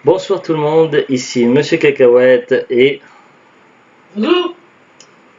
Bonsoir tout le monde, ici Monsieur Cacahuète Bonjour.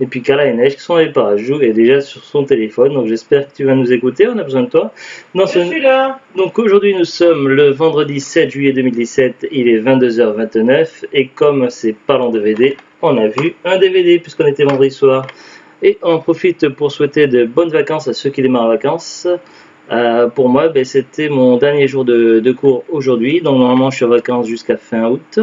et puis Carla et Neige qui sont allés par jour et déjà sur son téléphone, donc j'espère que tu vas nous écouter, on a besoin de toi. Dans Je suis là. Donc aujourd'hui nous sommes le vendredi 7 juillet 2017, il est 22h29 et comme c'est parlant DVD, on a vu un DVD puisqu'on était vendredi soir. Et on en profite pour souhaiter de bonnes vacances à ceux qui démarrent en vacances. Pour moi, c'était mon dernier jour de cours aujourd'hui, donc normalement je suis en vacances jusqu'à fin août.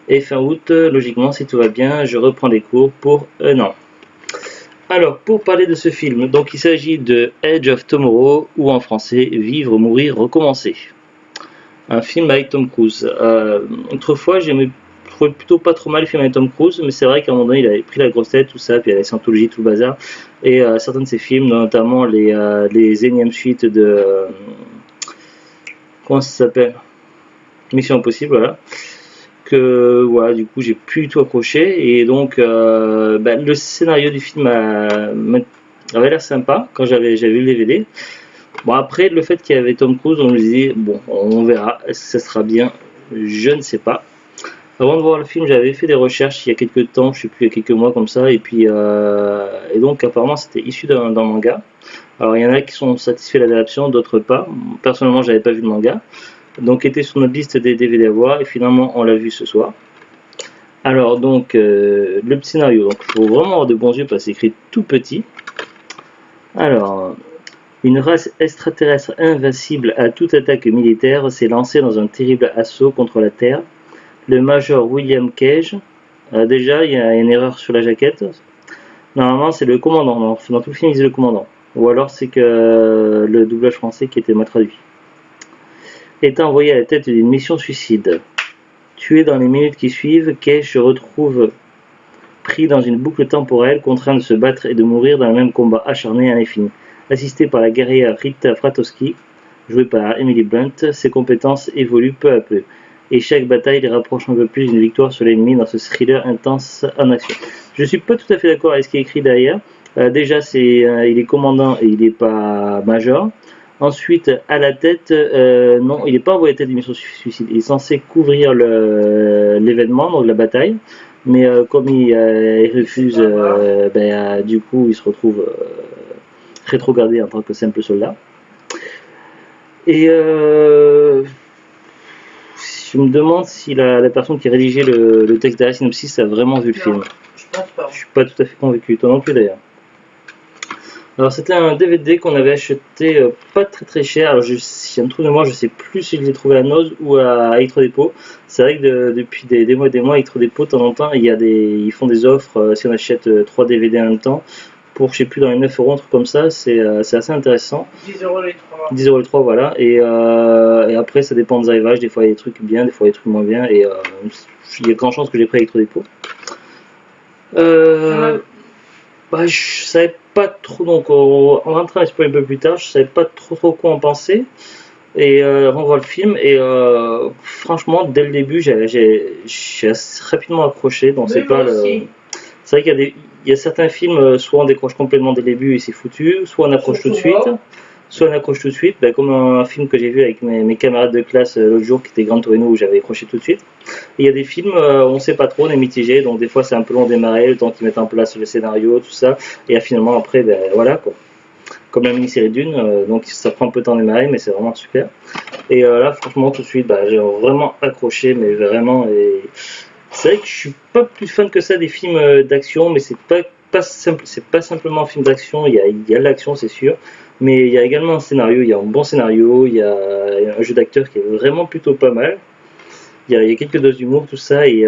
Et fin août, logiquement, si tout va bien, je reprends les cours pour un an. Alors, pour parler de ce film, donc il s'agit de Edge of Tomorrow, ou en français, Vivre, Mourir, Recommencer. Un film avec Tom Cruise. Autrefois, je trouvais plutôt pas trop mal le film avec Tom Cruise, mais c'est vrai qu'à un moment donné, il avait pris la grosse tête, tout ça, puis il y avait les Scientology, tout le bazar. Et certains de ses films, notamment les énièmes suites de. Comment ça s'appelle? Mission Impossible, voilà. Que voilà, du coup, j'ai plus du tout accroché. Et donc, le scénario du film avait l'air sympa quand j'avais vu le DVD. Bon, après, le fait qu'il y avait Tom Cruise, on me disait, bon, on verra, est-ce que ça sera bien? Je ne sais pas. Avant de voir le film, j'avais fait des recherches il y a quelques temps, je sais plus, il y a quelques mois comme ça, et puis et donc apparemment c'était issu d'un manga. Alors il y en a qui sont satisfaits de l'adaptation, d'autres pas. Personnellement, j'avais pas vu le manga, donc était sur notre liste des DVD à voir, et finalement on l'a vu ce soir. Alors donc le petit scénario, donc il faut vraiment avoir de bons yeux parce que c'est écrit tout petit. Alors, une race extraterrestre invincible à toute attaque militaire s'est lancée dans un terrible assaut contre la Terre. Le major William Cage, déjà il y a une erreur sur la jaquette. Normalement c'est le commandant, dans tout le film il dit le commandant. Ou alors c'est que le doublage français qui était mal traduit. Est envoyé à la tête d'une mission suicide. Tué dans les minutes qui suivent, Cage se retrouve pris dans une boucle temporelle, contraint de se battre et de mourir dans le même combat acharné à l'infini. Assisté par la guerrière Rita Fratowski, jouée par Emily Blunt, ses compétences évoluent peu à peu. Et chaque bataille les rapproche un peu plus d'une victoire sur l'ennemi dans ce thriller intense en action. Je ne suis pas tout à fait d'accord avec ce qui est écrit derrière. Déjà, il est commandant et il n'est pas major. Ensuite, à la tête, non, il n'est pas envoyé à la tête d'une mission suicide. Il est censé couvrir l'événement, donc la bataille. Mais comme il refuse, du coup, il se retrouve rétrogradé en tant que simple soldat. Et je me demande si la personne qui a rédigé le texte derrière synopsis a vraiment vu le film. Je pense pas. Je suis pas tout à fait convaincu, toi non plus d'ailleurs. Alors c'était un DVD qu'on avait acheté pas très cher. Alors si un trou de moi, je sais plus si je l'ai trouvé à Noz ou à Electro Depot. C'est vrai que depuis des mois et des mois, Electro Depot, de temps en temps, ils font des offres si on achète 3 DVD en même temps. Pour je sais plus dans les 9 euros, un truc comme ça, c'est assez intéressant. 10 € les 3. 10 euros les 3, voilà. Et après, ça dépend des arrivages. Des fois, il y a des trucs bien, des fois, il y a des trucs moins bien. Et il y a grande chance que j'ai pris Electro Depot. Je savais pas trop, donc en rentrant à explorer un peu plus tard, je savais pas trop quoi en penser. Et avant de voir le film, et franchement, dès le début, j'ai rapidement accroché. Donc c'est pas le. C'est vrai qu'il y a certains films, soit on décroche complètement dès le début et c'est foutu, soit on accroche tout de suite. Soit on accroche tout de suite, comme un film que j'ai vu avec mes camarades de classe l'autre jour qui était Gran Torino où j'avais accroché tout de suite. Et il y a des films, on sait pas trop, on est mitigé, donc des fois c'est un peu long à démarrer, le temps qu'ils mettent en place le scénario, tout ça, et finalement après, voilà quoi. Comme la mini-série Dune, donc ça prend un peu de temps à démarrer, mais c'est vraiment super. Et là, franchement, tout de suite, j'ai vraiment accroché, mais vraiment. Et c'est vrai que je suis pas plus fan que ça des films d'action, mais c'est pas simplement un film d'action, il y a l'action, c'est sûr. Mais il y a également un scénario, il y a un bon scénario, il y a un jeu d'acteur qui est vraiment plutôt pas mal. Il y a quelques doses d'humour, tout ça, et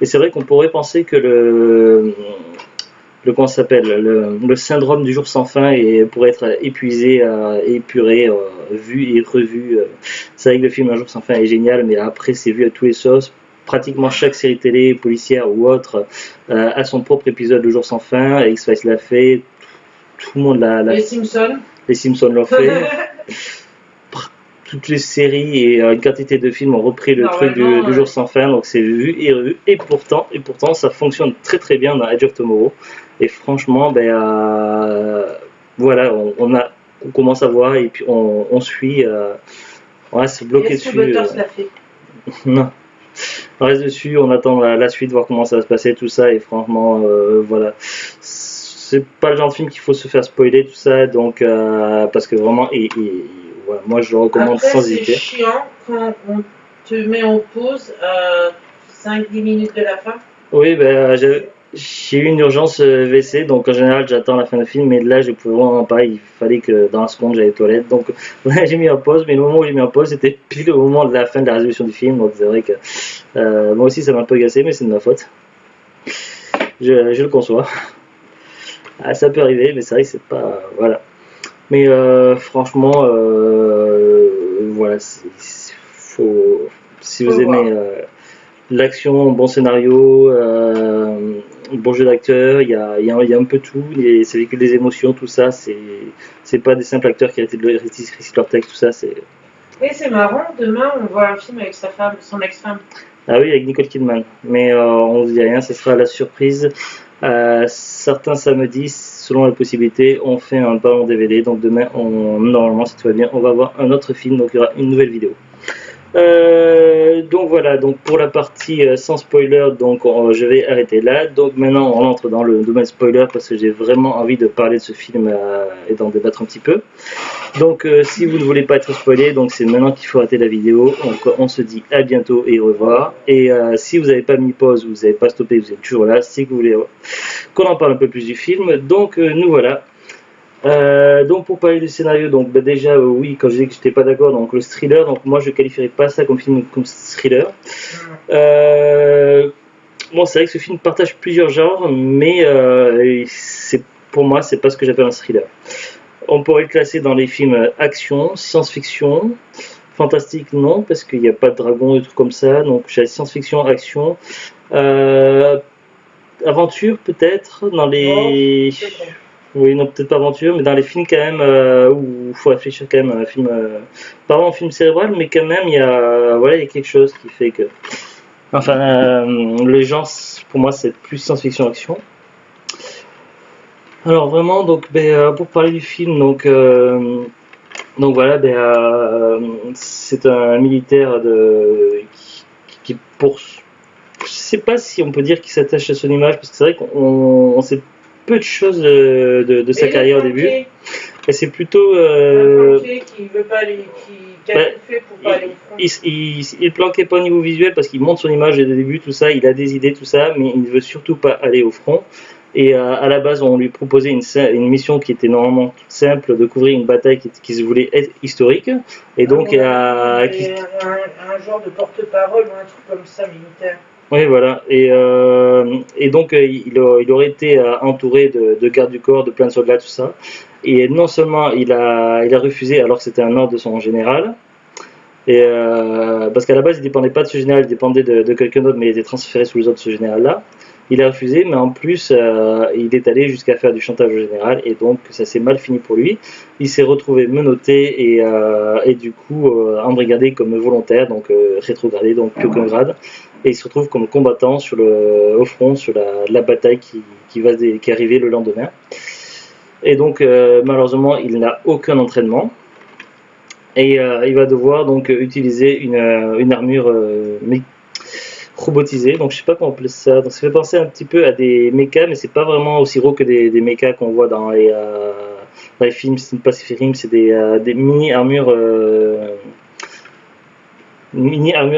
c'est vrai qu'on pourrait penser que comment ça s'appelle, le syndrome du jour sans fin pourrait être épuisé, épuré, vu et revu. C'est vrai que le film Un jour sans fin est génial, mais après c'est vu à tous les sauces. Pratiquement chaque série télé, policière ou autre, a son propre épisode Le jour sans fin. X-Files l'a fait, tout le monde l'a Les fait. Simpsons. Les Simpsons l'ont fait. Toutes les séries et une quantité de films ont repris le truc du jour sans fin, donc c'est vu et revu. Et pourtant, ça fonctionne très très bien dans Edge of Tomorrow. Et franchement, voilà, on commence à voir et puis on suit, on va se bloquer dessus. Butters l'a fait. Non. On reste dessus, on attend la suite, voir comment ça va se passer, tout ça, et franchement, voilà. C'est pas le genre de film qu'il faut se faire spoiler, tout ça, donc, parce que vraiment, voilà, moi je le recommande Après, sans c'est hésiter. chiant quand on te met en pause à 5-10 minutes de la fin. Oui, ben, j'ai eu une urgence WC, donc en général j'attends la fin du film, mais là je pouvais vraiment pas, il fallait que dans la seconde j'aille aux toilettes, donc là j'ai mis en pause, mais le moment où j'ai mis en pause c'était pile au moment de la fin de la résolution du film, donc c'est vrai que moi aussi ça m'a un peu agacé, mais c'est de ma faute, je le conçois. Ah, ça peut arriver, mais c'est vrai que c'est pas. Voilà. Mais franchement, voilà, faut, si vous Faut voir. aimez l'action, bon scénario, bon jeu d'acteur, il y a un peu tout, ça véhicule des émotions, tout ça, c'est pas des simples acteurs qui récitent leur texte, tout ça, c'est. Et c'est marrant, demain on voit un film avec sa femme, son ex-femme. Ah oui, avec Nicole Kidman. Mais on ne dit rien, ce sera la surprise. Certains samedis, selon la possibilité, on fait un ballon DVD. Donc demain, normalement, si tout va bien, on va voir un autre film. Donc il y aura une nouvelle vidéo. Donc voilà, donc pour la partie sans spoiler, donc je vais arrêter là. Donc maintenant on entre dans le domaine spoiler parce que j'ai vraiment envie de parler de ce film et d'en débattre un petit peu. Donc si vous ne voulez pas être spoilé, donc c'est maintenant qu'il faut arrêter la vidéo. Donc on se dit à bientôt et au revoir. Et si vous n'avez pas mis pause, vous n'avez pas stoppé, vous êtes toujours là, c'est que vous voulez qu'on en parle un peu plus du film. Donc nous voilà. Donc pour parler du scénario, donc bah, déjà oui, quand je dis que j'étais pas d'accord, donc le thriller, donc moi je qualifierais pas ça comme film comme thriller. Bon, c'est vrai que ce film partage plusieurs genres, mais c'est pour moi c'est pas ce que j'appelle un thriller. On pourrait le classer dans les films action, science-fiction, fantastique non, parce qu'il n'y a pas de dragon et tout comme ça, donc j'ai science-fiction, action, euh, aventure peut-être, dans les... Oui, non, peut-être pas aventure, mais dans les films quand même où il faut réfléchir quand même à un film, pas vraiment un film cérébral, mais quand même voilà, il y a quelque chose qui fait que... Enfin, le genre, pour moi, c'est plus science-fiction-action. Alors vraiment, donc, pour parler du film, donc voilà, c'est un militaire qui pour, je sais pas si on peut dire qu'il s'attache à son image, parce que c'est vrai qu'on sait peu de choses de sa carrière au début. Et c'est plutôt. Qui veut pas aller, qui a tout fait pour pas aller au front. Il planquait pas au niveau visuel parce qu'il montre son image dès le début, tout ça, il a des idées, tout ça, mais il ne veut surtout pas aller au front. Et à la base, on lui proposait une mission qui était normalement toute simple, de couvrir une bataille qui se voulait être historique. Et donc, un genre de porte-parole ou un truc comme ça, militaire. Oui, voilà. Et donc, il aurait été entouré de gardes du corps, de plein de soldats, tout ça. Et non seulement il a refusé alors que c'était un ordre de son général, parce qu'à la base il dépendait pas de ce général, il dépendait de quelqu'un d'autre, mais il était transféré sous les ordres de ce général-là. Il a refusé, mais en plus il est allé jusqu'à faire du chantage au général, et donc ça s'est mal fini pour lui. Il s'est retrouvé menotté et du coup embrigadé comme volontaire, donc rétrogradé, donc plus aucun grade. Et il se retrouve comme combattant au front sur la bataille qui est arrivée le lendemain. Et donc malheureusement il n'a aucun entraînement et il va devoir donc utiliser une armure robotisée, donc je sais pas comment on appelle ça, donc ça fait penser un petit peu à des mechas, mais c'est pas vraiment aussi gros que des mechas qu'on voit dans les films, c'est pas ces films, c'est des mini armures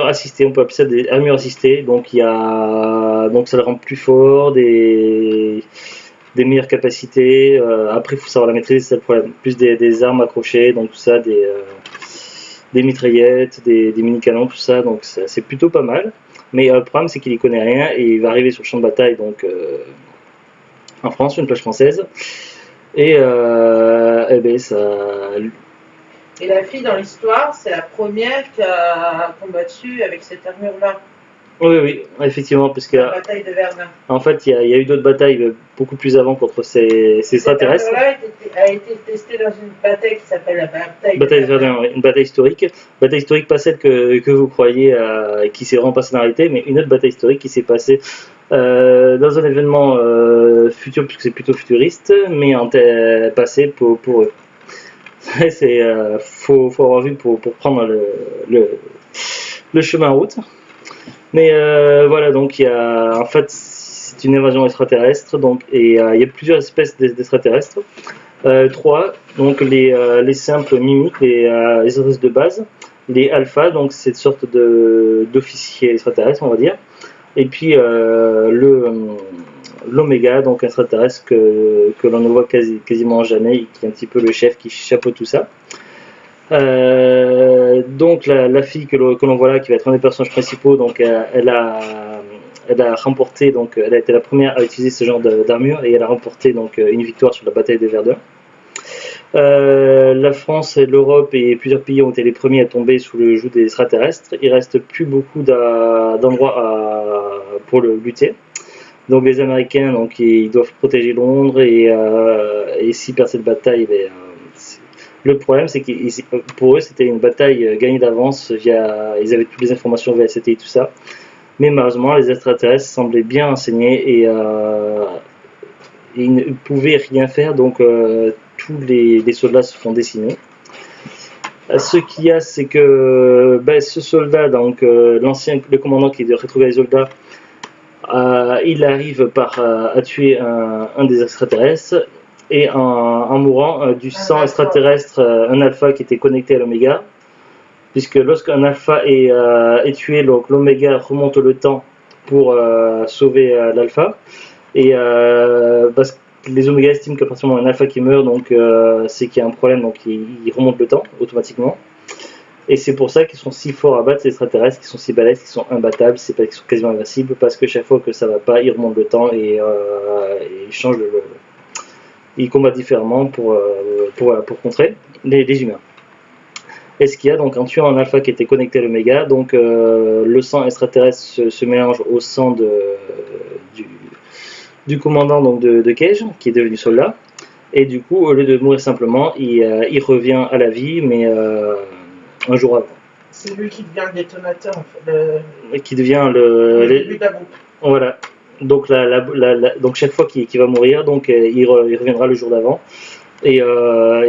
assistées, on peut appeler ça des armures assistées, donc ça le rend plus fort, des meilleures capacités. Après, il faut savoir la maîtriser, c'est ça le problème. Plus des armes accrochées, donc tout ça, des mitraillettes, des mini-canons, tout ça, donc c'est plutôt pas mal. Mais le problème, c'est qu'il y connaît rien et il va arriver sur le champ de bataille, donc en France, sur une plage française. Et ça. Et la fille dans l'histoire, c'est la première qui a combattu avec cette armure-là. Oui, effectivement, parce que la bataille de Verdun. En fait, il y a eu d'autres batailles beaucoup plus avant contre ces extraterrestres. Cette armure-là a été testée dans une bataille qui s'appelle la bataille de Verdun. Oui, une bataille historique. Bataille historique, pas celle que vous croyez qui s'est vraiment passée dans la réalité, mais une autre bataille historique qui s'est passée dans un événement futur, puisque c'est plutôt futuriste, mais passé pour eux. Faut avoir vu pour prendre le chemin en route. Mais voilà, donc il y a, en fait, c'est une invasion extraterrestre, donc, et il y a plusieurs espèces d'extraterrestres. Trois, donc les simples mimiques, les extraterrestres de base, les alphas, donc cette sorte d'officiers extraterrestres, on va dire, et puis l'oméga, donc extraterrestre que l'on ne voit quasiment jamais, et qui est un petit peu le chef qui chapeaute tout ça. Donc la fille que l'on voit là, qui va être un des personnages principaux, donc elle a remporté, donc elle a été la première à utiliser ce genre d'armure et elle a remporté donc une victoire sur la bataille de Verdun. La France et l'Europe et plusieurs pays ont été les premiers à tomber sous le joug des extraterrestres. Il reste plus beaucoup d'endroits pour le lutter. Donc les Américains, donc ils doivent protéger Londres et s'ils perdent cette bataille, le problème c'est que pour eux c'était une bataille gagnée d'avance ils avaient toutes les informations via SAT et tout ça. Mais malheureusement les extraterrestres semblaient bien renseignés et ils ne pouvaient rien faire, donc tous les soldats se font décimer. Ce qu'il y a, c'est que ce soldat, donc le commandant qui devrait retrouver les soldats, il arrive à tuer un des extraterrestres, et en mourant du sang extraterrestre, un alpha qui était connecté à l'oméga, puisque lorsqu'un alpha est tué, l'oméga remonte le temps pour sauver l'alpha, et parce que les oméga estiment qu'à partir du moment où un alpha qui meurt, donc c'est qu'il y a un problème, donc ils remontent le temps automatiquement. Et c'est pour ça qu'ils sont si forts à battre ces extraterrestres, qu'ils sont si balèzes, qu'ils sont imbattables, c'est pas qu'ils sont quasiment invincibles, parce que chaque fois que ça va pas, ils remontent le temps et ils changent ils combattent différemment pour contrer les humains. Et ce qu'il y a, donc en tuant un alpha qui était connecté à l'oméga, donc le sang extraterrestre se mélange au sang du commandant donc de Cage, qui est devenu soldat, et du coup, au lieu de mourir simplement, il revient à la vie, mais un jour avant. C'est lui qui devient le détonateur, en fait. Qui devient le début de la boucle. Voilà. Donc, donc chaque fois qu'il va mourir, donc il reviendra le jour d'avant. Et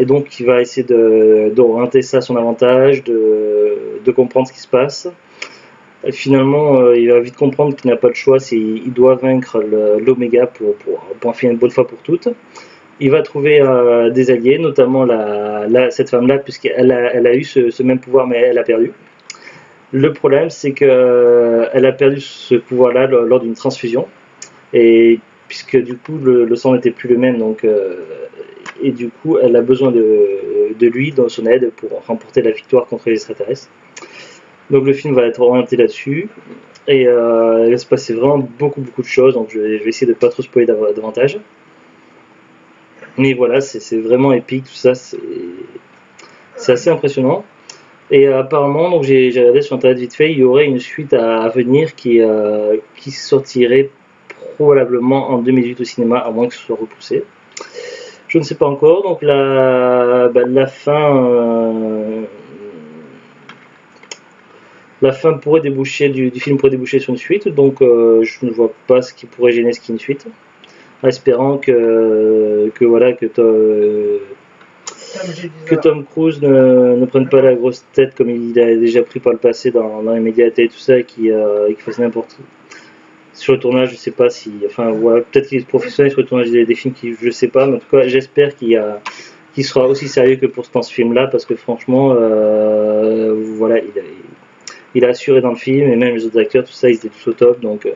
donc il va essayer d'orienter ça à son avantage, de comprendre ce qui se passe. Et finalement, il va vite comprendre qu'il n'a pas de choix, il doit vaincre l'Oméga pour en finir une bonne fois pour toutes. Il va trouver des alliés, notamment cette femme-là, puisqu'elle a eu ce même pouvoir, mais elle a perdu. Le problème, c'est qu'elle a perdu ce pouvoir-là lors d'une transfusion, et puisque du coup le sang n'était plus le même, donc et du coup elle a besoin de lui dans son aide pour remporter la victoire contre les extraterrestres. Donc le film va être orienté là-dessus, et il va se passer vraiment beaucoup de choses, donc je vais essayer de ne pas trop spoiler davantage. Mais voilà, c'est vraiment épique, tout ça, c'est assez impressionnant. Et apparemment, donc j'ai regardé sur internet vite fait, il y aurait une suite à venir qui sortirait probablement en 2008 au cinéma, à moins que ce soit repoussé. Je ne sais pas encore, donc la fin pourrait déboucher du film pourrait déboucher sur une suite, donc je ne vois pas ce qui pourrait gêner ce qu'il y ait une suite. En espérant que Tom Cruise ne prenne pas la grosse tête comme il a déjà pris par le passé dans les médias et tout ça, et qu'il fasse n'importe quoi. Sur le tournage, je sais pas si. Enfin, voilà, peut-être qu'il est professionnel sur le tournage des films, je sais pas, mais en tout cas, j'espère qu'il sera aussi sérieux que dans ce film-là, parce que franchement, voilà, il a assuré dans le film, et même les autres acteurs, tout ça, ils étaient tous au top, donc.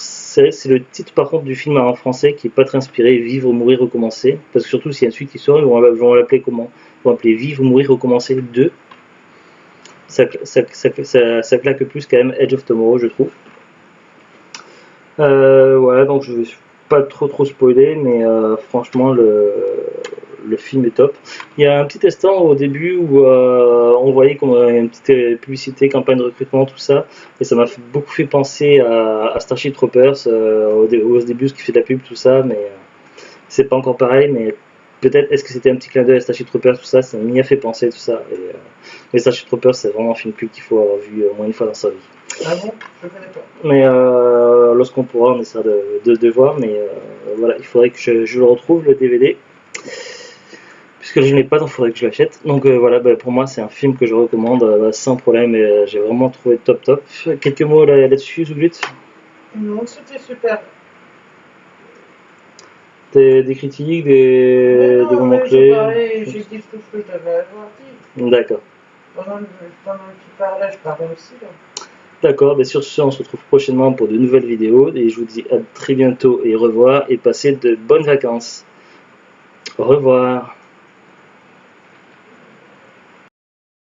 C'est le titre par contre du film en français qui est pas très inspiré, Vivre, Mourir, Recommencer, parce que surtout s'il y a une suite qui sort, ils vont l'appeler comment? Ils vont l'appeler Vivre, Mourir, Recommencer 2. Ça claque plus quand même Edge of Tomorrow, je trouve. Voilà, donc je vais pas trop spoiler, mais franchement le film est top. Il y a un petit instant au début où on voyait qu'on avait une petite publicité, campagne de recrutement, tout ça, et ça m'a beaucoup fait penser à Starship Troopers au début, ce qui fait de la pub, tout ça, mais c'est pas encore pareil, mais peut-être est-ce que c'était un petit clin d'œil à Starship Troopers, tout ça, ça m'y a fait penser, tout ça. Mais Starship Troopers, c'est vraiment un film culte qu'il faut avoir vu au moins une fois dans sa vie. Ah bon? Je connais pas. Mais lorsqu'on pourra, on essaiera de voir, mais voilà, il faudrait que je le retrouve, le DVD. puisque je ne l'ai pas, donc il faudrait que je l'achète. Donc voilà, pour moi c'est un film que je recommande sans problème et j'ai vraiment trouvé top top. Quelques mots là-dessus, Zouglut? Non, c'était super. Des critiques, Mais des non, moments mais j'ai clés? parlé, j'ai dit tout ce que j'avais à avoir dit. D'accord. Pendant que tu parlais, je parlais aussi. Là. D'accord, sur ce, on se retrouve prochainement pour de nouvelles vidéos et je vous dis à très bientôt et au revoir et passez de bonnes vacances. Au revoir.